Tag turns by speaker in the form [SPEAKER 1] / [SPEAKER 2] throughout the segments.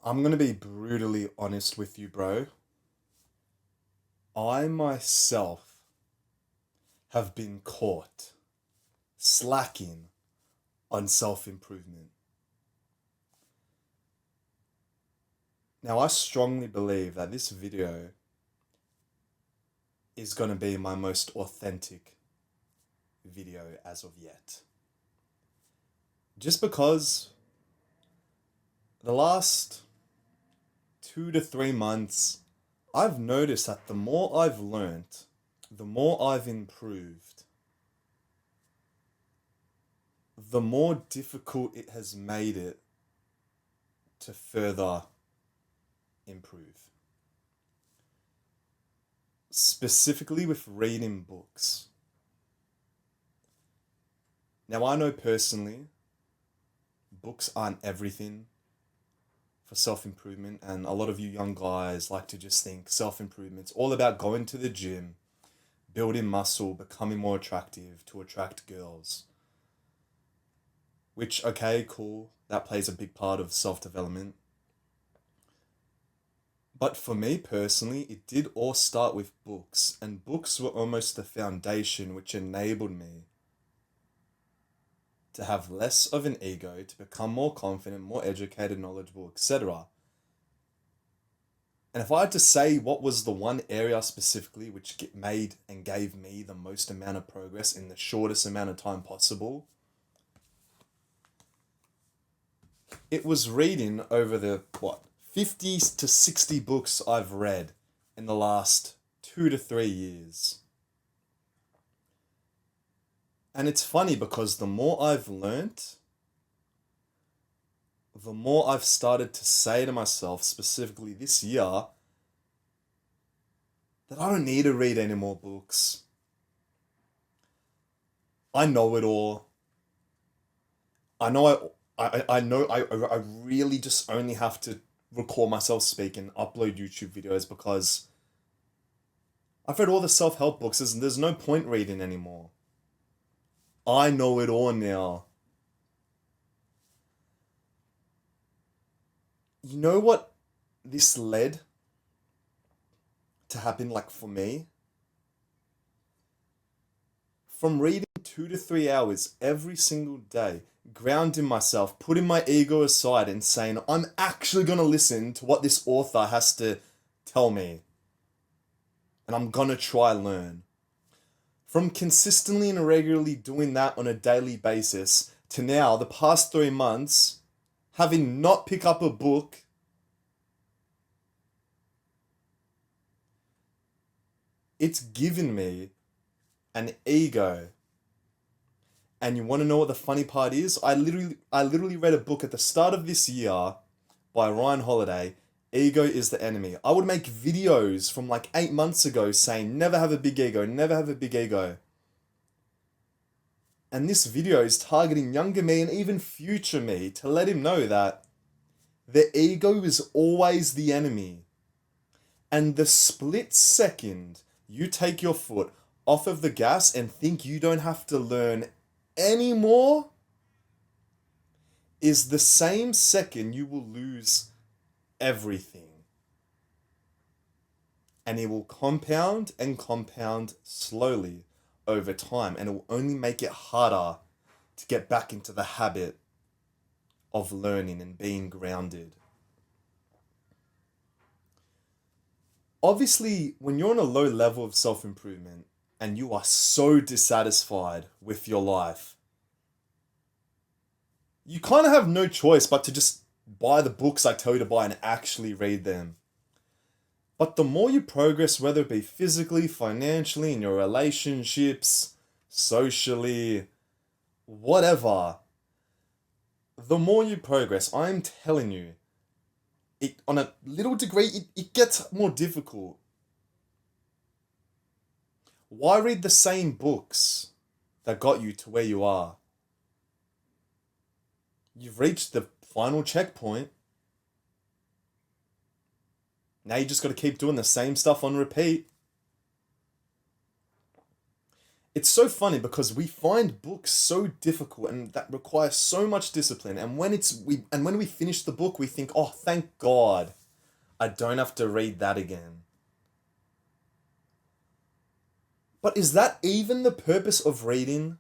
[SPEAKER 1] I'm gonna be brutally honest with you, bro. I myself have been caught slacking on self improvement. Now, I strongly believe that this video is gonna be my most authentic video as of yet. Just because the last 2 to 3 months, I've noticed that the more I've learnt, the more I've improved, the more difficult it has made it to further improve. Specifically with reading books. Now, I know personally, books aren't everything for self improvement, and a lot of you young guys like to just think self improvement's all about going to the gym, building muscle, becoming more attractive to attract girls. Which, okay, cool, that plays a big part of self development. But for me personally, it did all start with books, and books were almost the foundation which enabled me to have less of an ego, to become more confident, more educated, knowledgeable, etc. And if I had to say what was the one area specifically which made and gave me the most amount of progress in the shortest amount of time possible, it was reading over the, 50 to 60 books I've read in the last 2 to 3 years. And it's funny because the more I've learnt, the more I've started to say to myself, specifically this year, that I don't need to read any more books. I know it all. I know I know I really just only have to record myself speak and upload YouTube videos because I've read all the self-help books and there's no point reading anymore. I know it all now. You know what this led to happen like for me? From reading 2 to 3 hours every single day, grounding myself, putting my ego aside and saying, I'm actually going to listen to what this author has to tell me. And I'm going to try learn. From consistently and regularly doing that on a daily basis to now, the past 3 months, having not pick up a book, it's given me an ego. And you want to know what the funny part is? I literally read a book at the start of this year by Ryan Holiday. Ego is the enemy. I would make videos from like 8 months ago saying never have a big ego, never have a big ego. And this video is targeting younger me and even future me to let him know that the ego is always the enemy. And the split second you take your foot off of the gas and think you don't have to learn anymore is the same second you will lose everything. And it will compound and compound slowly over time, and it will only make it harder to get back into the habit of learning and being grounded. Obviously, when you're on a low level of self improvement and you are so dissatisfied with your life, you kind of have no choice but to just buy the books I tell you to buy and actually read them. But the more you progress, whether it be physically, financially, in your relationships, socially, whatever, the more you progress, I'm telling you, it on a little degree, it gets more difficult. Why read the same books that got you to where you are? You've reached the final checkpoint. Now you just got to keep doing the same stuff on repeat. It's so funny because we find books so difficult and that require so much discipline. And when we finish the book, we think, oh, thank God, I don't have to read that again. But is that even the purpose of reading?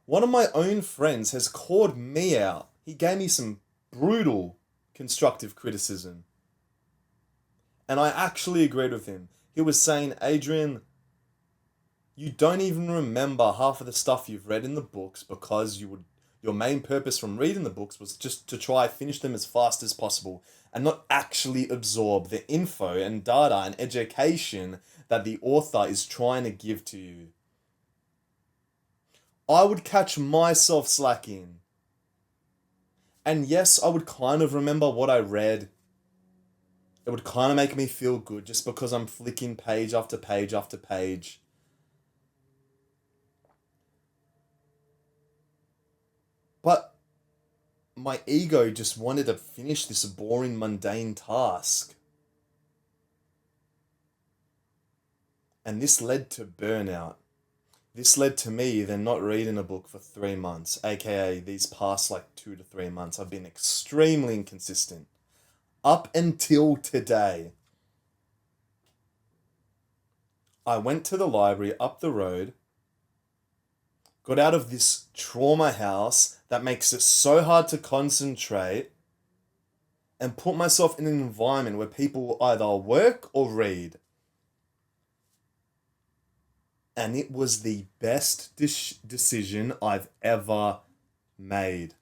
[SPEAKER 1] One of my own friends has called me out. He gave me some brutal constructive criticism. And I actually agreed with him. He was saying, Adrian, you don't even remember half of the stuff you've read in the books because your main purpose from reading the books was just to try finish them as fast as possible and not actually absorb the info and data and education that the author is trying to give to you. I would catch myself slacking. And yes, I would kind of remember what I read. It would kind of make me feel good just because I'm flicking page after page after page. But my ego just wanted to finish this boring, mundane task. And this led to burnout. This led to me then not reading a book for 3 months, aka these past like 2 to 3 months. I've been extremely inconsistent. Up until today. I went to the library up the road, got out of this trauma house that makes it so hard to concentrate, and put myself in an environment where people either work or read. And it was the best decision I've ever made.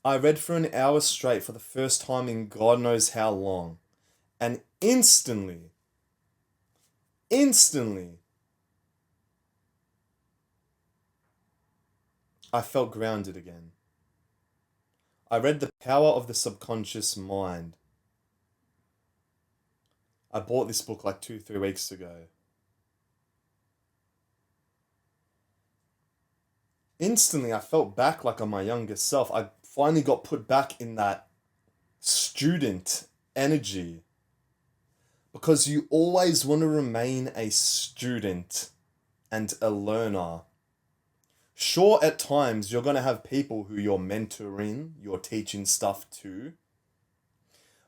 [SPEAKER 1] I read for an hour straight for the first time in God knows how long. And instantly, I felt grounded again. I read The Power of the Subconscious Mind. I bought this book like 2, 3 weeks ago. Instantly, I felt back like on my younger self. I finally got put back in that student energy. Because you always want to remain a student and a learner. Sure, at times you're going to have people who you're mentoring, you're teaching stuff to.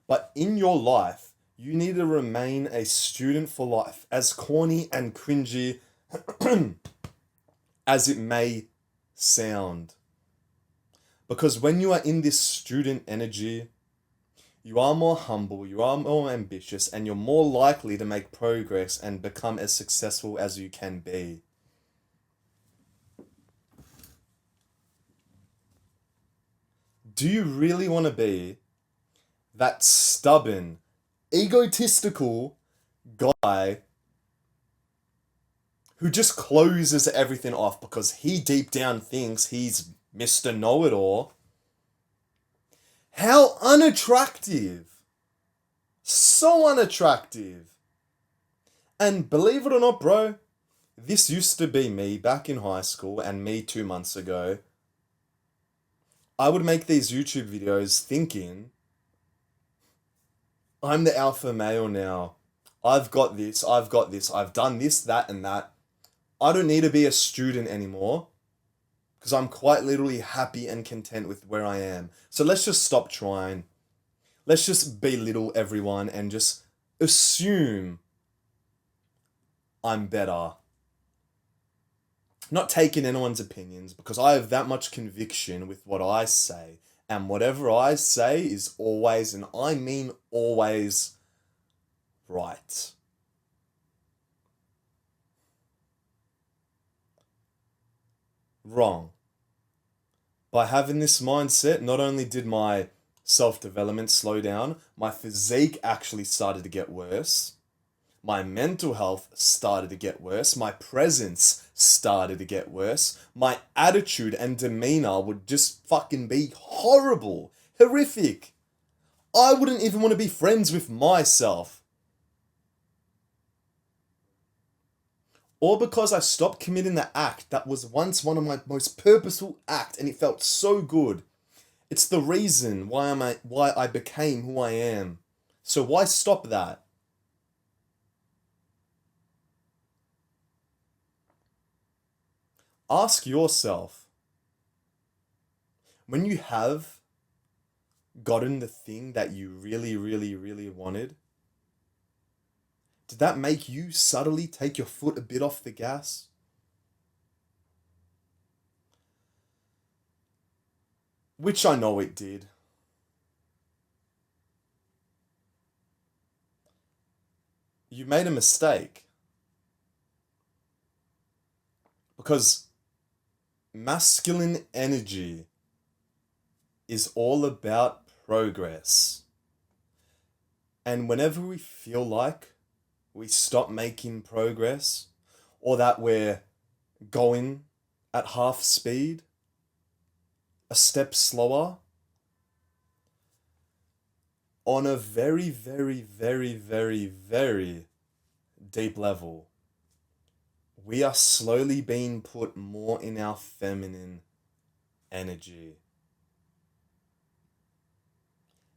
[SPEAKER 1] But in your life, you need to remain a student for life, as corny and cringy as it may sound. Because when you are in this student energy, you are more humble, you are more ambitious, and you're more likely to make progress and become as successful as you can be. Do you really want to be that stubborn, egotistical guy who just closes everything off because he deep down thinks he's Mr. Know-It-All? How unattractive! So unattractive! And believe it or not, bro, this used to be me back in high school and me 2 months ago. I would make these YouTube videos thinking, I'm the alpha male now. I've got this, I've done this, that, and that. I don't need to be a student anymore because I'm quite literally happy and content with where I am. So let's just stop trying. Let's just belittle everyone and just assume I'm better. Not taking anyone's opinions because I have that much conviction with what I say. And whatever I say is always, and I mean always, right. Wrong. By having this mindset, not only did my self-development slow down, my physique actually started to get worse. My mental health started to get worse. My presence started to get worse. My attitude and demeanor would just fucking be horrible. Horrific. I wouldn't even want to be friends with myself. Or because I stopped committing the act that was once one of my most purposeful acts and it felt so good. It's the reason why I became who I am. So why stop that? Ask yourself, when you have gotten the thing that you really, really, really wanted, did that make you subtly take your foot a bit off the gas? Which I know it did. You made a mistake. Because masculine energy is all about progress. And whenever we feel like we stop making progress, or that we're going at half speed, a step slower, on a very, very, very, very, very deep level, we are slowly being put more in our feminine energy.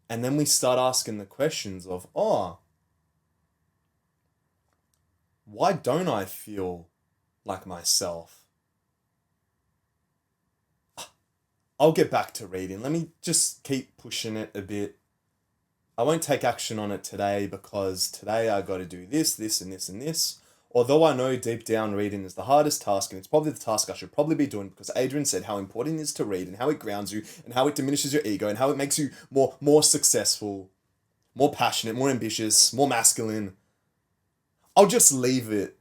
[SPEAKER 1] And then we start asking the questions of, why don't I feel like myself? I'll get back to reading. Let me just keep pushing it a bit. I won't take action on it today because today I got to do this, this, and this, and this. Although I know deep down reading is the hardest task, and it's probably the task I should probably be doing, because Adrian said how important it is to read and how it grounds you and how it diminishes your ego and how it makes you more successful, more passionate, more ambitious, more masculine. I'll just leave it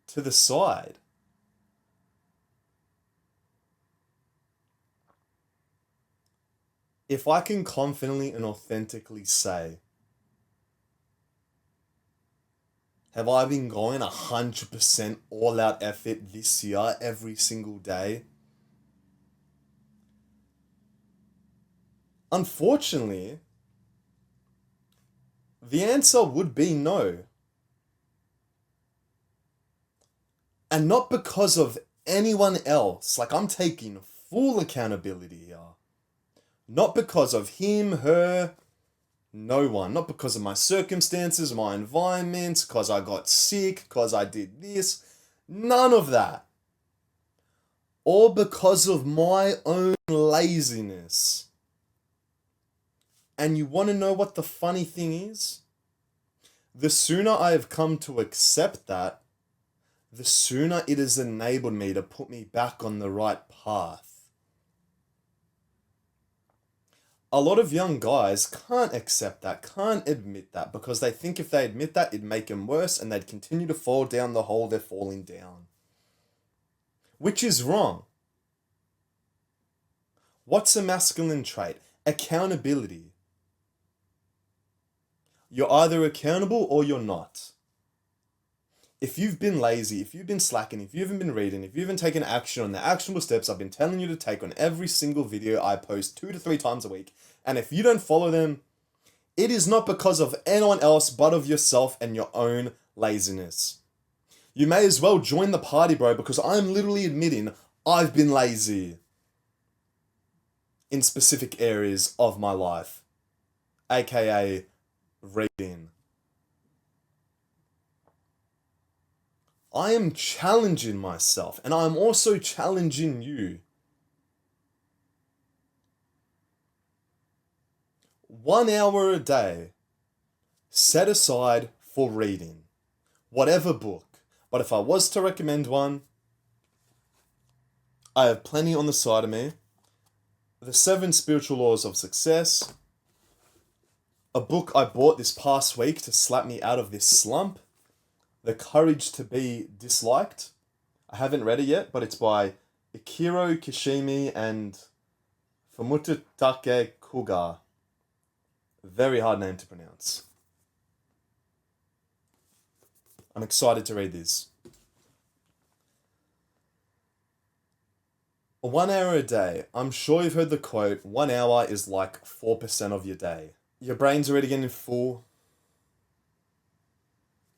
[SPEAKER 1] to the side. If I can confidently and authentically say, have I been going 100% all out effort this year every single day? Unfortunately, the answer would be no. And not because of anyone else. Like, I'm taking full accountability here. Not because of him, her, no one. Not because of my circumstances, my environment, because I got sick, because I did this. None of that. All because of my own laziness. And you want to know what the funny thing is? The sooner I have come to accept that, the sooner it has enabled me to put me back on the right path. A lot of young guys can't accept that, can't admit that, because they think if they admit that, it'd make them worse and they'd continue to fall down the hole they're falling down. Which is wrong. What's a masculine trait? Accountability. You're either accountable or you're not. If you've been lazy, if you've been slacking, if you haven't been reading, if you haven't taken action on the actionable steps I've been telling you to take on every single video I post 2 to 3 times a week, and if you don't follow them, it is not because of anyone else but of yourself and your own laziness. You may as well join the party, bro, because I'm literally admitting I've been lazy in specific areas of my life, aka reading. I am challenging myself, and I'm also challenging you. 1 hour a day set aside for reading, whatever book. But if I was to recommend one, I have plenty on the side of me. The 7 Spiritual Laws of Success, a book I bought this past week to slap me out of this slump, The Courage to Be Disliked. I haven't read it yet, but it's by Ikiro Kishimi and Fumutake Kuga. Very hard name to pronounce. I'm excited to read this. 1 hour a day. I'm sure you've heard the quote, 1 hour is like 4% of your day. Your brain's already getting full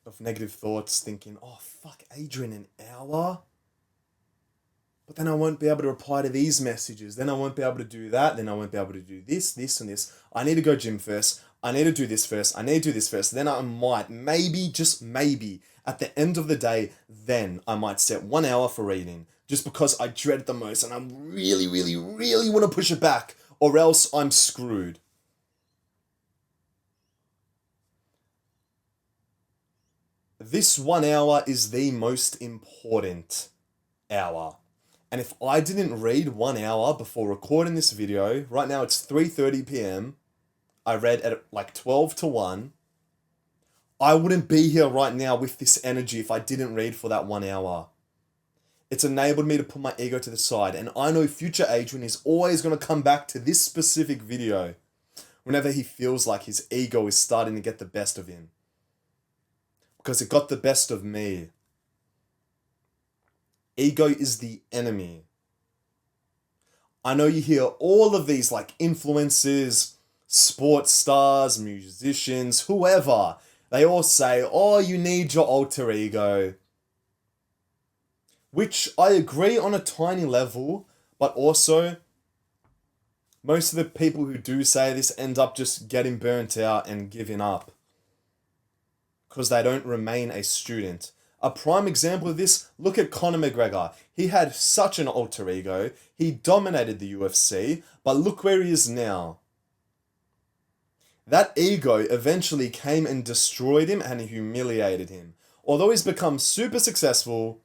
[SPEAKER 1] of negative thoughts, thinking, oh, fuck, Adrian, an hour? But then I won't be able to reply to these messages. Then I won't be able to do that. Then I won't be able to do this, this, and this. I need to go gym first. I need to do this first. I need to do this first. Then I might, maybe, just maybe, at the end of the day, then I might set 1 hour for reading, just because I dread it the most and I really, really, really want to push it back, or else I'm screwed. This 1 hour is the most important hour. And if I didn't read 1 hour before recording this video, right now it's 3:30 p.m. I read at like 12 to 1. I wouldn't be here right now with this energy if I didn't read for that 1 hour. It's enabled me to put my ego to the side, and I know future Adrian is always going to come back to this specific video whenever he feels like his ego is starting to get the best of him. Because it got the best of me. Ego is the enemy. I know you hear all of these like influencers, sports stars, musicians, whoever. They all say, oh, you need your alter ego. Which I agree on a tiny level, but also most of the people who do say this end up just getting burnt out and giving up. Because they don't remain a student. A prime example of this, look at Conor McGregor. He had such an alter ego. He dominated the UFC, but look where he is now. That ego eventually came and destroyed him and humiliated him. Although he's become super successful,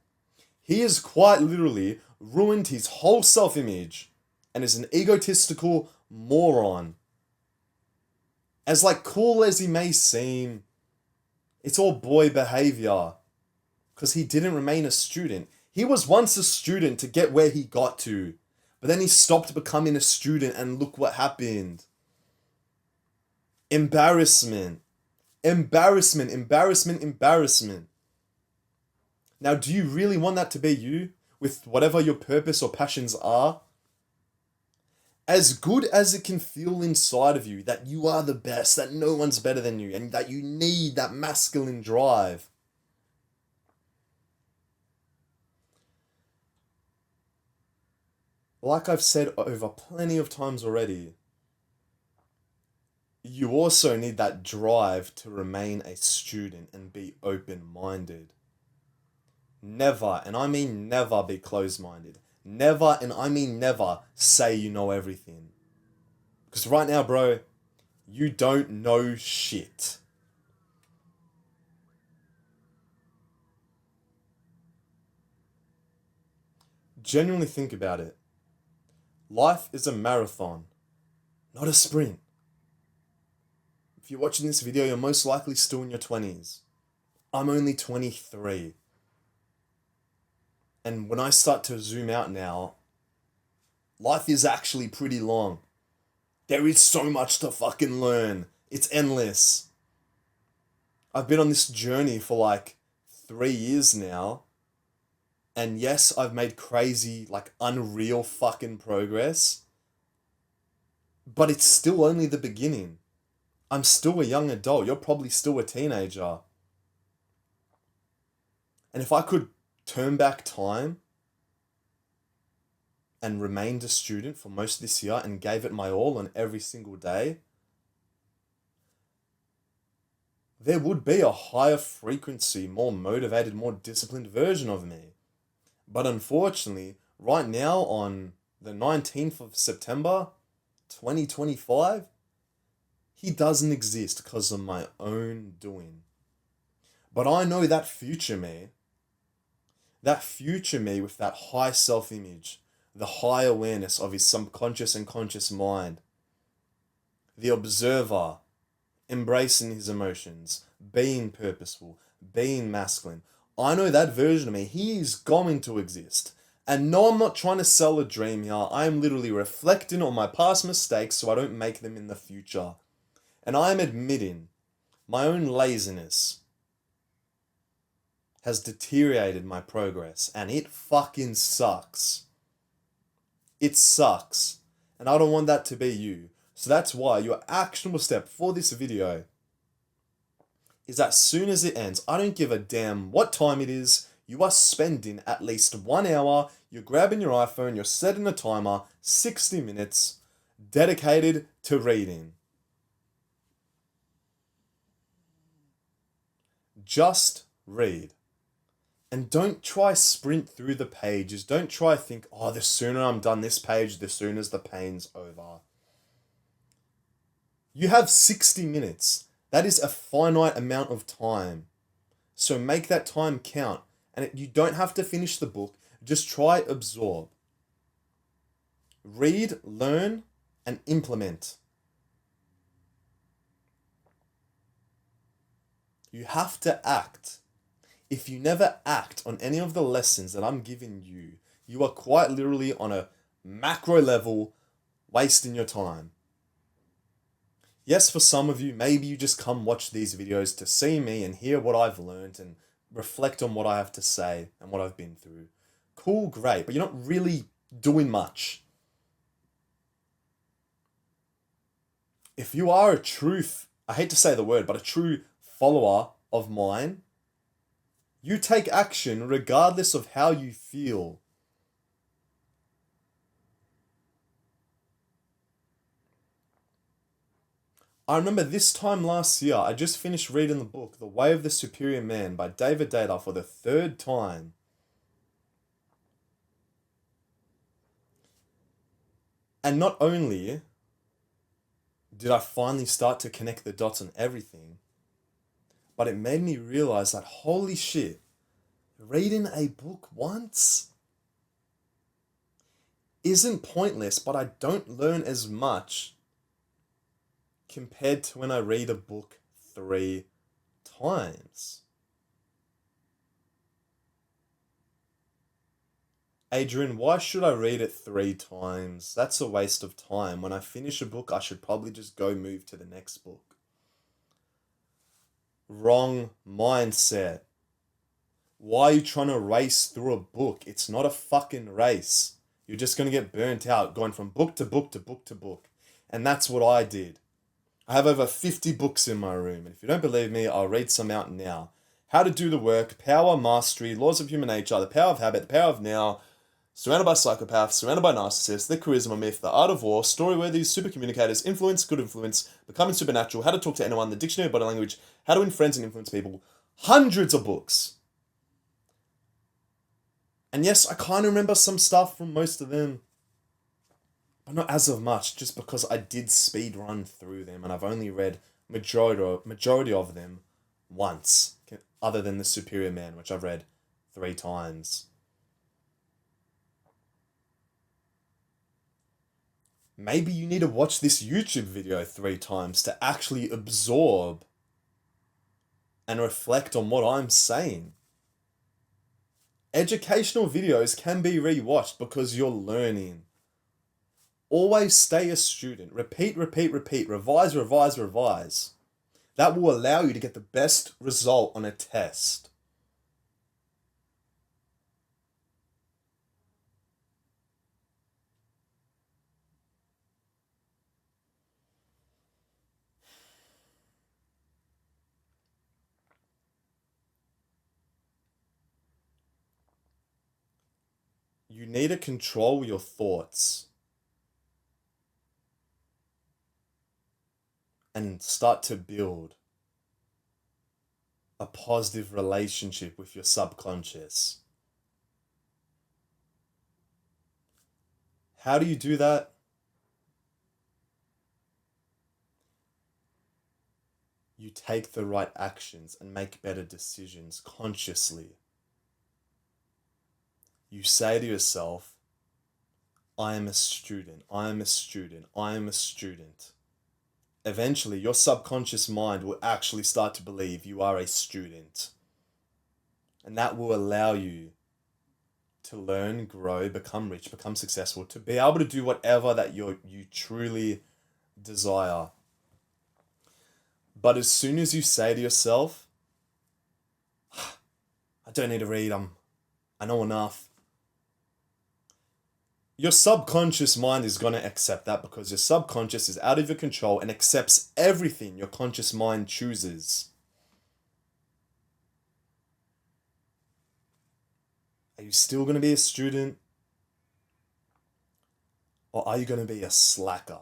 [SPEAKER 1] he has quite literally ruined his whole self-image and is an egotistical moron. As like cool as he may seem, it's all boy behavior. Because he didn't remain a student. He was once a student to get where he got to. But then he stopped becoming a student and look what happened. Embarrassment. Embarrassment, embarrassment, embarrassment. Now, do you really want that to be you? With whatever your purpose or passions are? As good as it can feel inside of you that you are the best, that no one's better than you, and that you need that masculine drive. Like I've said over plenty of times already, you also need that drive to remain a student and be open-minded. Never, and I mean never, be closed-minded. Never, and I mean never, say you know everything. Because right now, bro, you don't know shit. Genuinely think about it. Life is a marathon, not a sprint. If you're watching this video, you're most likely still in your 20s. I'm only 23. And when I start to zoom out now, life is actually pretty long. There is so much to fucking learn. It's endless. I've been on this journey for like 3 years now. And yes, I've made crazy, like unreal fucking progress. But it's still only the beginning. I'm still a young adult. You're probably still a teenager. And if I could turn back time and remained a student for most of this year and gave it my all on every single day, there would be a higher frequency, more motivated, more disciplined version of me. But unfortunately, right now on the 19th of September, 2025, he doesn't exist because of my own doing. But I know that future me with that high self-image, the high awareness of his subconscious and conscious mind, the observer, embracing his emotions, being purposeful, being masculine. I know that version of me, he is going to exist. And no, I'm not trying to sell a dream here. I'm literally reflecting on my past mistakes so I don't make them in the future. And I'm admitting my own laziness has deteriorated my progress, and it fucking sucks. It sucks. And I don't want that to be you. So that's why your actionable step for this video is that as soon as it ends, I don't give a damn what time it is, you are spending at least 1 hour, you're grabbing your iPhone, you're setting a timer, 60 minutes, dedicated to reading. Just read. And don't try sprint through the pages. Don't try think, oh, the sooner I'm done this page, the sooner the pain's over. You have 60 minutes. That is a finite amount of time. So make that time count. And you don't have to finish the book. Just try absorb. Read, learn, and implement. You have to act. If you never act on any of the lessons that I'm giving you, you are quite literally on a macro level wasting your time. Yes, for some of you, maybe you just come watch these videos to see me and hear what I've learned and reflect on what I have to say and what I've been through. Cool, great, but you're not really doing much. If you are a I hate to say the word, but a true follower of mine, you take action regardless of how you feel. I remember this time last year, I just finished reading the book, The Way of the Superior Man by David Data for the 3rd time. And not only did I finally start to connect the dots on everything, but it made me realize that, holy shit, reading a book once isn't pointless, but I don't learn as much compared to when I read a book 3 times. Adrian, why should I read it 3 times? That's a waste of time. When I finish a book, I should probably just go move to the next book. Wrong mindset. Why are you trying to race through a book? It's not a fucking race. You're just going to get burnt out going from book to book to book to book. And that's what I did. I have over 50 books in my room. And if you don't believe me, I'll read some out now. How to Do the Work, Power, Mastery, Laws of Human Nature, The Power of Habit, The Power of Now, Surrounded by Psychopaths, Surrounded by Narcissists, The Charisma Myth, The Art of War, Story-Worthy, Super Communicators, Influence, Good Influence, Becoming Supernatural, How to Talk to Anyone, The Dictionary of Body Language, How to Win Friends and Influence People. Hundreds of books. And yes, I kind of remember some stuff from most of them, but not as of much, just because I did speed run through them and I've only read majority of them once, other than The Superior Man, which I've read 3 times. Maybe you need to watch this YouTube video 3 times to actually absorb and reflect on what I'm saying. Educational videos can be rewatched because you're learning. Always stay a student. Repeat, repeat, repeat. Revise, revise, revise. That will allow you to get the best result on a test. You need to control your thoughts and start to build a positive relationship with your subconscious. How do you do that? You take the right actions and make better decisions consciously. You say to yourself, I am a student, I am a student, I am a student. Eventually, your subconscious mind will actually start to believe you are a student. And that will allow you to learn, grow, become rich, become successful, to be able to do whatever that you truly desire. But as soon as you say to yourself, I don't need to read, I know enough, your subconscious mind is going to accept that because your subconscious is out of your control and accepts everything your conscious mind chooses. Are you still going to be a student? Or are you going to be a slacker?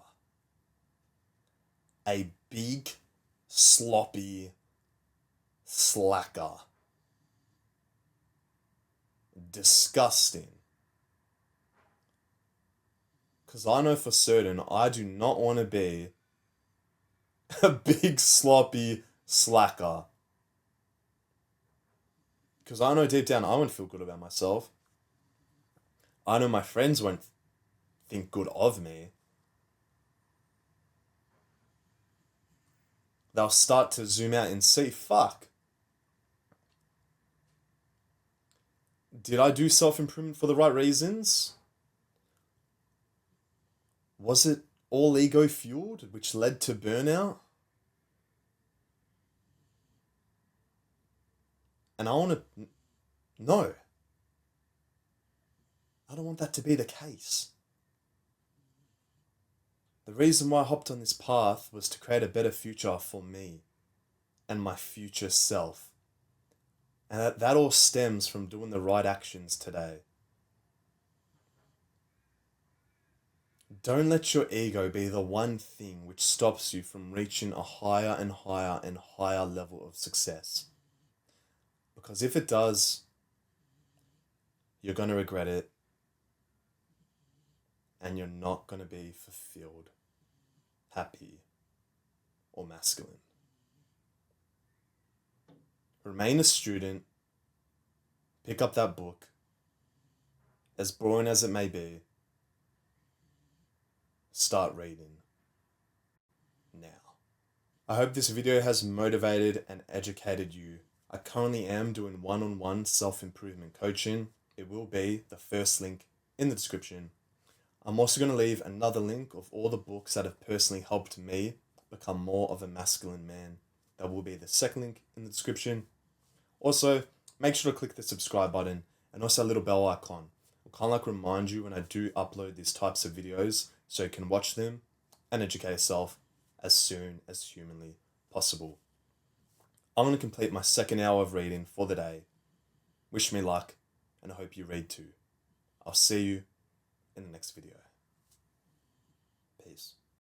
[SPEAKER 1] A big, sloppy slacker. disgusting. Because I know for certain I do not want to be a big sloppy slacker. Because I know deep down I won't feel good about myself. I know my friends won't think good of me. They'll start to zoom out and see, fuck. Did I do self-improvement for the right reasons? Was it all ego fueled, which led to burnout? And I want to... No. I don't want that to be the case. The reason why I hopped on this path was to create a better future for me and my future self. And that all stems from doing the right actions today. Don't let your ego be the one thing which stops you from reaching a higher and higher and higher level of success. Because if it does, you're going to regret it and you're not going to be fulfilled, happy, or masculine. Remain a student, pick up that book, as boring as it may be, start reading now. I hope this video has motivated and educated you. I currently am doing one-on-one self-improvement coaching. It will be the first link in the description. I'm also going to leave another link of all the books that have personally helped me become more of a masculine man. That will be the second link in the description. Also, make sure to click the subscribe button and also a little bell icon. It'll kind of like remind you when I do upload these types of videos so you can watch them and educate yourself as soon as humanly possible. I'm going to complete my second hour of reading for the day. Wish me luck, and I hope you read too. I'll see you in the next video. Peace.